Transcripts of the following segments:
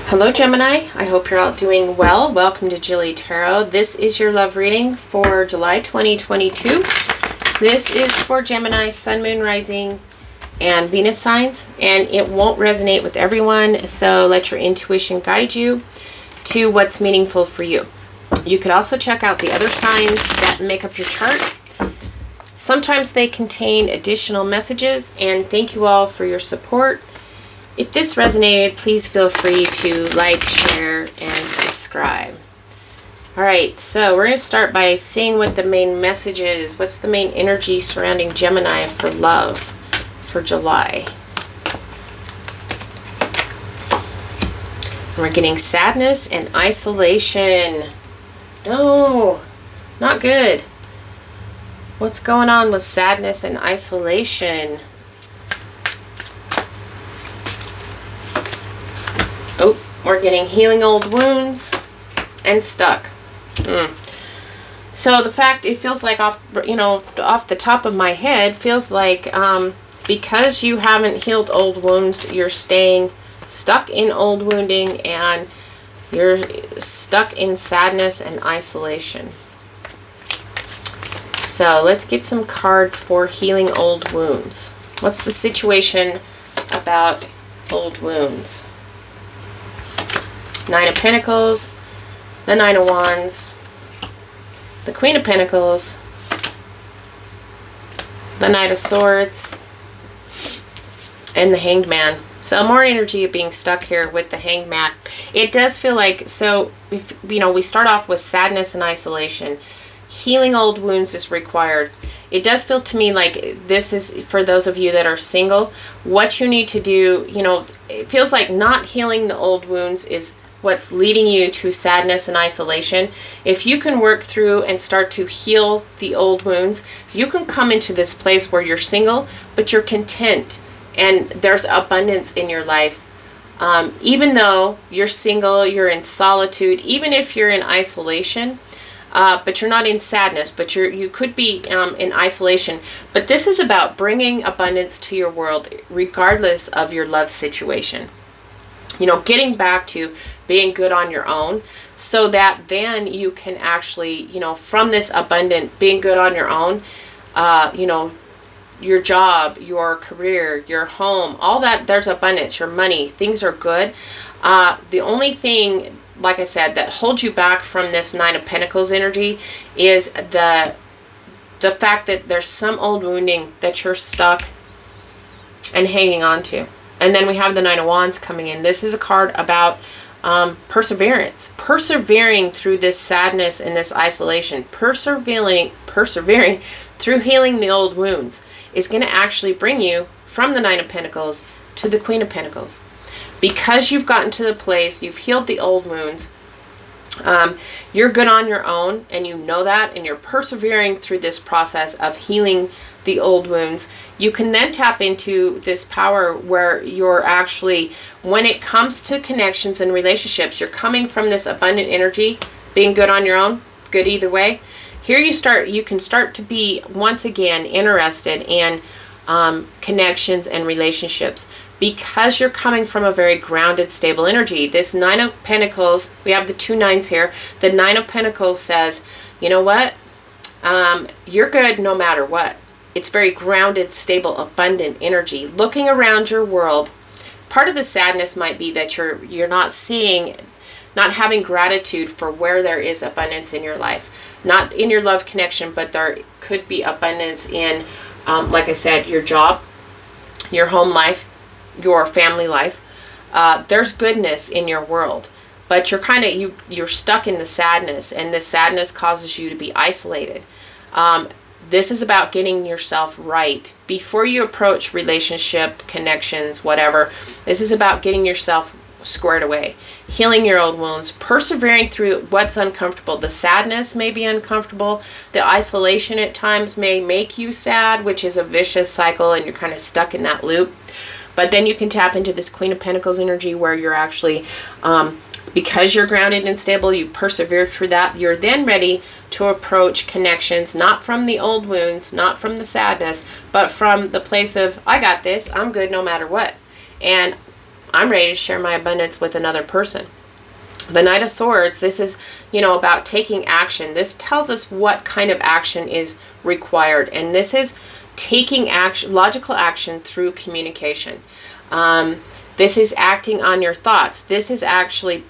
Hello Gemini, I hope you're all doing well. Welcome to JilleTarot. This is your love reading for July 2022. This is for Gemini, Sun, Moon, Rising, and Venus signs, and it won't resonate with everyone, so let your intuition guide you to what's meaningful for you. You could also check out the other signs that make up your chart. Sometimes they contain additional messages, and thank you all for your support. If this resonated, please feel free to like, share, and subscribe. Alright, so we're going to start by seeing what the main message is. What's the main energy surrounding Gemini for love for July? We're getting sadness and isolation. No, not good. What's going on with sadness and isolation? Oh, we're getting healing old wounds and stuck. So the fact, it feels like off the top of my head, feels like because you haven't healed old wounds, you're staying stuck in old wounding and you're stuck in sadness and isolation. So let's get some cards for healing old wounds. What's the situation about old wounds? Nine of Pentacles, the Nine of Wands, the Queen of Pentacles, the Knight of Swords, and the Hanged Man. So more energy of being stuck here with the Hanged Man. It does feel like, so if we start off with sadness and isolation, healing old wounds is required. It does feel to me like this is for those of you that are single. What you need to do, it feels like not healing the old wounds is what's leading you to sadness and isolation. If you can work through and start to heal the old wounds, you can come into this place where you're single, but you're content and there's abundance in your life. Even though you're single, you're in solitude, even if you're in isolation, but you're not in sadness, but you could be in isolation. But this is about bringing abundance to your world, regardless of your love situation. Getting back to being good on your own, so that then you can actually, from this abundant, being good on your own, your job, your career, your home, all that, there's abundance, your money, things are good. The only thing, like I said, that holds you back from this Nine of Pentacles energy is the fact that there's some old wounding that you're stuck and hanging on to. And then we have the Nine of Wands coming in. This is a card about perseverance, persevering through this sadness and this isolation, persevering through healing the old wounds is going to actually bring you from the Nine of Pentacles to the Queen of Pentacles. Because you've gotten to the place, you've healed the old wounds, you're good on your own, and you know that, and you're persevering through this process of healing the old wounds. You can then tap into this power where you're actually, when it comes to connections and relationships, you're coming from this abundant energy, being good on your own, good either way. Here you can start to be once again interested in connections and relationships, because you're coming from a very grounded, stable energy. This Nine of Pentacles, we have the two nines here. The Nine of Pentacles says, you know what? You're good no matter what. It's very grounded, stable, abundant energy. Looking around your world, part of the sadness might be that you're not having gratitude for where there is abundance in your life. Not in your love connection, but there could be abundance in, like I said, your job, your home life, your family life. There's goodness in your world, but you're stuck in the sadness, and the sadness causes you to be isolated. This is about getting yourself right before you approach relationship, connections, whatever. This is about getting yourself squared away, healing your old wounds, persevering through what's uncomfortable. The sadness may be uncomfortable. The isolation at times may make you sad, which is a vicious cycle, and you're kind of stuck in that loop. But then you can tap into this Queen of Pentacles energy where you're actually, because you're grounded and stable, you persevere through that. You're then ready to approach connections, not from the old wounds, not from the sadness, but from the place of, I got this, I'm good no matter what. And I'm ready to share my abundance with another person. The Knight of Swords, this is, about taking action. This tells us what kind of action is required. And this is taking action, logical action through communication. This is acting on your thoughts. This is actually,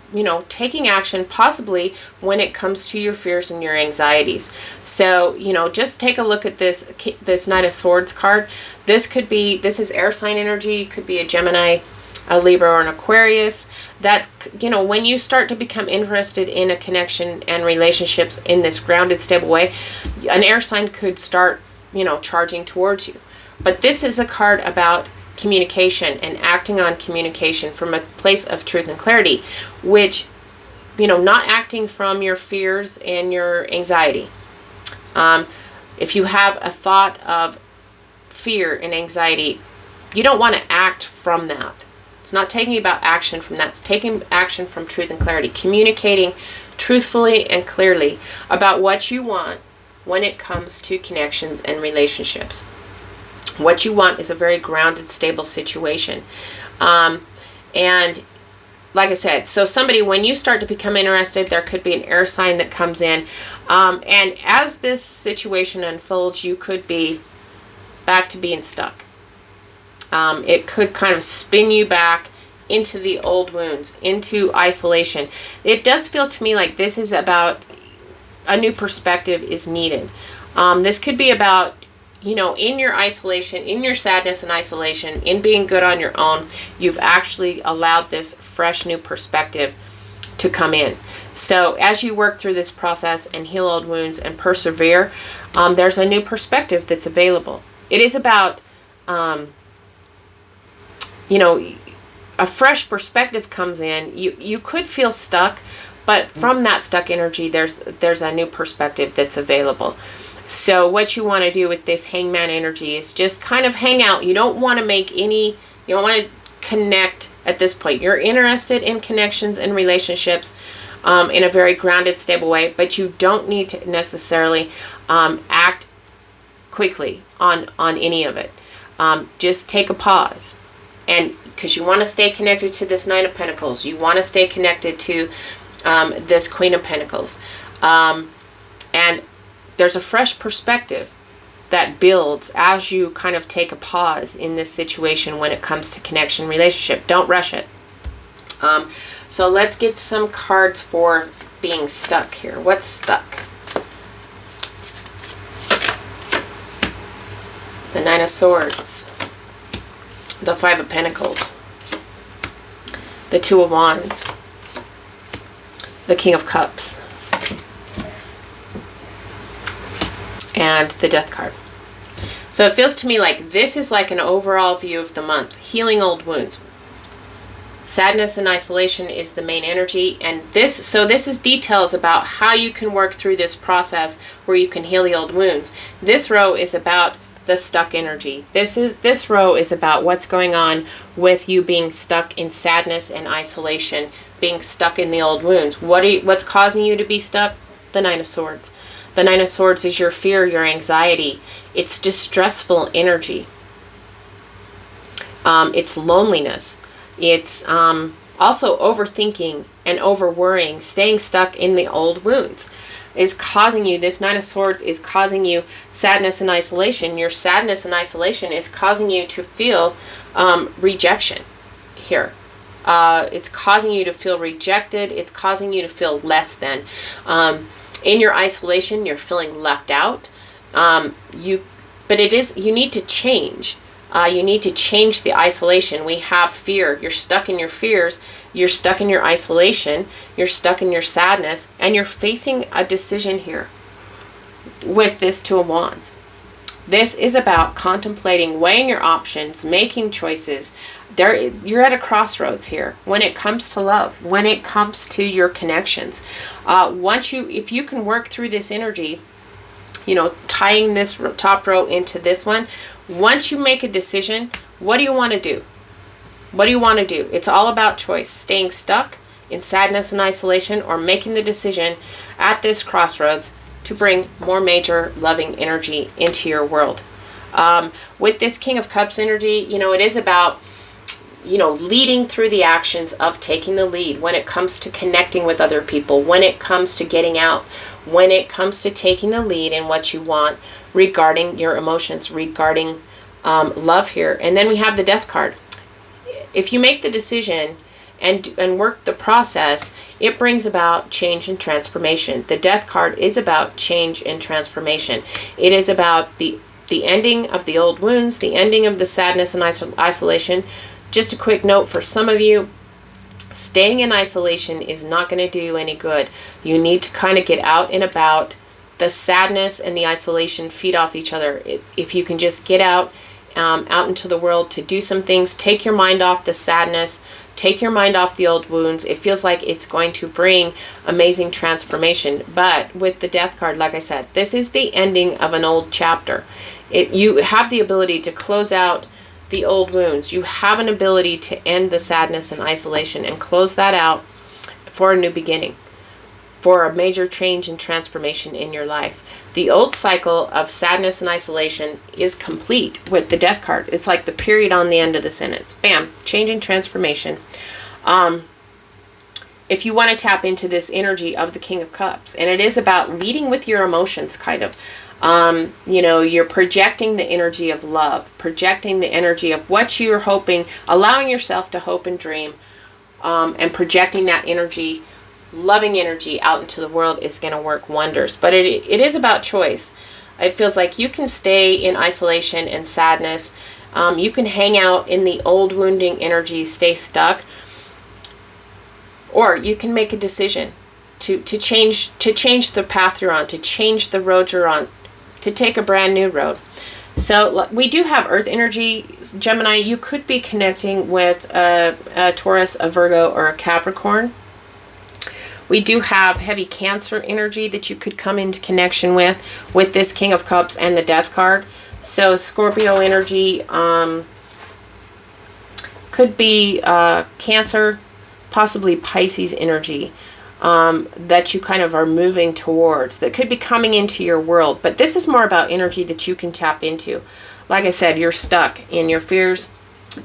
taking action possibly when it comes to your fears and your anxieties. So, just take a look at this Knight of Swords card. This is air sign energy. It could be a Gemini, a Libra, or an Aquarius. That, when you start to become interested in a connection and relationships in this grounded, stable way, an air sign could start, charging towards you. But this is a card about communication and acting on communication from a place of truth and clarity, which, not acting from your fears and your anxiety. If you have a thought of fear and anxiety, you don't want to act from that. It's not taking about action from that. It's taking action from truth and clarity, communicating truthfully and clearly about what you want when it comes to connections and relationships. What you want is a very grounded, stable situation. And like I said, so somebody, when you start to become interested, there could be an air sign that comes in. And as this situation unfolds, you could be back to being stuck. It could kind of spin you back into the old wounds, into isolation. It does feel to me like this is about a new perspective is needed. This could be about, in your isolation, in your sadness and isolation, in being good on your own, you've actually allowed this fresh new perspective to come in. So as you work through this process and heal old wounds and persevere, there's a new perspective that's available. It is about, a fresh perspective comes in. You could feel stuck, but from that stuck energy, there's a new perspective that's available. So what you want to do with this Hangman energy is just kind of hang out. You don't want to you don't want to connect at this point. You're interested in connections and relationships in a very grounded, stable way, but you don't need to necessarily act quickly on any of it. Just take a pause. And because you want to stay connected to this Nine of Pentacles. You want to stay connected to this Queen of Pentacles. And there's a fresh perspective that builds as you kind of take a pause in this situation when it comes to connection, relationship. Don't rush it. So let's get some cards for being stuck here. What's stuck? The Nine of Swords. The Five of Pentacles. The Two of Wands. The King of Cups. And the Death card. So it feels to me like this is like an overall view of the month. Healing old wounds. Sadness and isolation is the main energy. And this is details about how you can work through this process where you can heal the old wounds. This row is about the stuck energy. This row is about what's going on with you being stuck in sadness and isolation, being stuck in the old wounds. What's causing you to be stuck? The Nine of Swords. The Nine of Swords is your fear, your anxiety. It's distressful energy. It's loneliness. It's also overthinking and over-worrying, staying stuck in the old wounds. Is causing you, this Nine of Swords is causing you sadness and isolation. Your sadness and isolation is causing you to feel rejection here. It's causing you to feel rejected. It's causing you to feel less than. In your isolation, you're feeling left out. You need to change. You need to change the isolation. We have fear. You're stuck in your fears. You're stuck in your isolation. You're stuck in your sadness. And you're facing a decision here with this Two of Wands. This is about contemplating, weighing your options, making choices. You're at a crossroads here when it comes to love, when it comes to your connections. If you can work through this energy, tying this top row into this one, once you make a decision, what do you want to do? What do you want to do? It's all about choice. Staying stuck in sadness and isolation, or making the decision at this crossroads to bring more major loving energy into your world. With this King of Cups energy, it is about leading through the actions of taking the lead when it comes to connecting with other people, when it comes to getting out, when it comes to taking the lead in what you want regarding your emotions, regarding love here. And then we have the Death card. If you make the decision and work the process, it brings about change and transformation. The Death card is about change and transformation. It is about the ending of the old wounds, the ending of the sadness and isolation. Just a quick note for some of you, staying in isolation is not going to do you any good. You need to kind of get out and about. The sadness and the isolation feed off each other. If you can just get out into the world to do some things, take your mind off the sadness, take your mind off the old wounds. It feels like it's going to bring amazing transformation. But with the Death card, like I said, this is the ending of an old chapter. You have the ability to close out the old wounds. You have an ability to end the sadness and isolation and close that out for a new beginning, for a major change and transformation in your life. The old cycle of sadness and isolation is complete with the Death card. It's like the period on the end of the sentence. Bam, change and transformation. If you want to tap into this energy of the King of Cups, and it is about leading with your emotions, kind of. You're projecting the energy of love, projecting the energy of what you're hoping, allowing yourself to hope and dream, and projecting that energy, loving energy out into the world is going to work wonders. But it is about choice. It feels like you can stay in isolation and sadness. You can hang out in the old wounding energy, stay stuck, or you can make a decision to change the path you're on, to change the road you're on, to take a brand new road. So we do have Earth energy, Gemini. You could be connecting with a Taurus, a Virgo, or a Capricorn. We do have heavy Cancer energy that you could come into connection with this King of Cups and the Death card. So Scorpio energy could be Cancer, possibly Pisces energy. That you kind of are moving towards, that could be coming into your world. But this is more about energy that you can tap into. Like I said, you're stuck in your fears,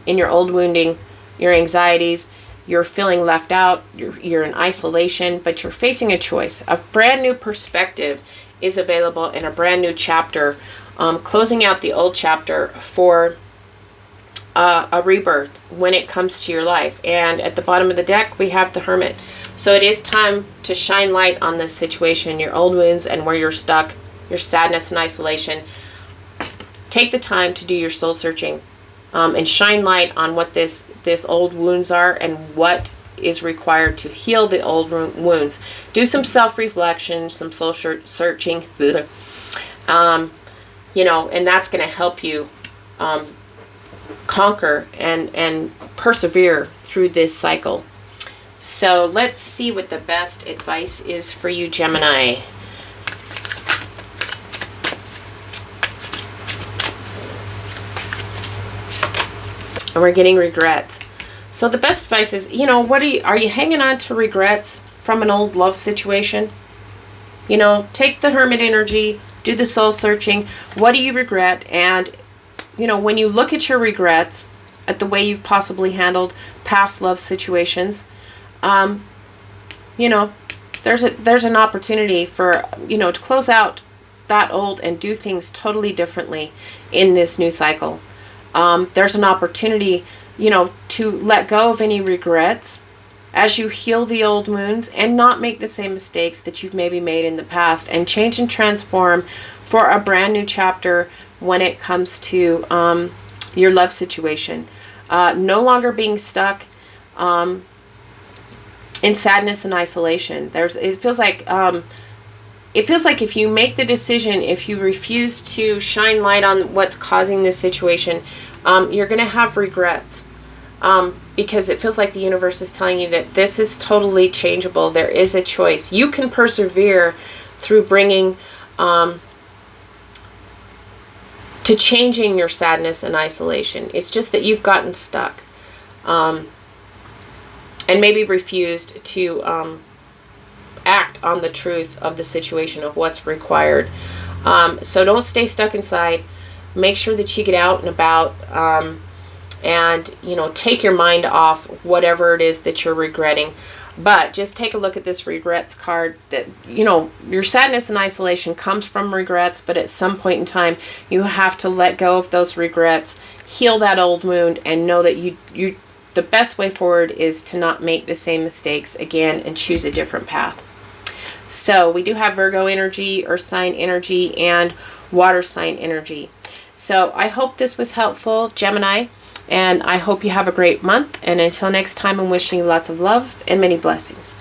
in your old wounding, your anxieties, you're feeling left out, you're in isolation, but you're facing a choice. A brand new perspective is available in a brand new chapter, closing out the old chapter for a rebirth when it comes to your life. And at the bottom of the deck, we have the Hermit. So it is time to shine light on this situation, your old wounds and where you're stuck, your sadness and isolation. Take the time to do your soul searching and shine light on what this old wounds are and what is required to heal the old wounds. Do some self-reflection, some soul searching, and that's going to help you conquer and persevere through this cycle. So let's see what the best advice is for you, Gemini. And we're getting regrets. So the best advice is, are you hanging on to regrets from an old love situation? Take the Hermit energy, do the soul searching. What do you regret? And, when you look at your regrets, at the way you've possibly handled past love situations, there's an opportunity for, to close out that old and do things totally differently in this new cycle. There's an opportunity, to let go of any regrets as you heal the old wounds and not make the same mistakes that you've maybe made in the past, and change and transform for a brand new chapter when it comes to your love situation. No longer being stuck in sadness and isolation. It feels like if you make the decision, if you refuse to shine light on what's causing this situation, you're going to have regrets. Because it feels like the universe is telling you that this is totally changeable. There is a choice. You can persevere through bringing to changing your sadness and isolation. It's just that you've gotten stuck. And maybe refused to act on the truth of the situation, of what's required. So don't stay stuck inside. Make sure that you get out and about. and, you know, take your mind off whatever it is that you're regretting. But just take a look at this regrets card. That, you know, your sadness and isolation comes from regrets, but at some point in time, you have to let go of those regrets, heal that old wound, and know that the best way forward is to not make the same mistakes again and choose a different path. So we do have Virgo energy, Earth sign energy, and water sign energy. So I hope this was helpful, Gemini. And I hope you have a great month. And until next time, I'm wishing you lots of love and many blessings.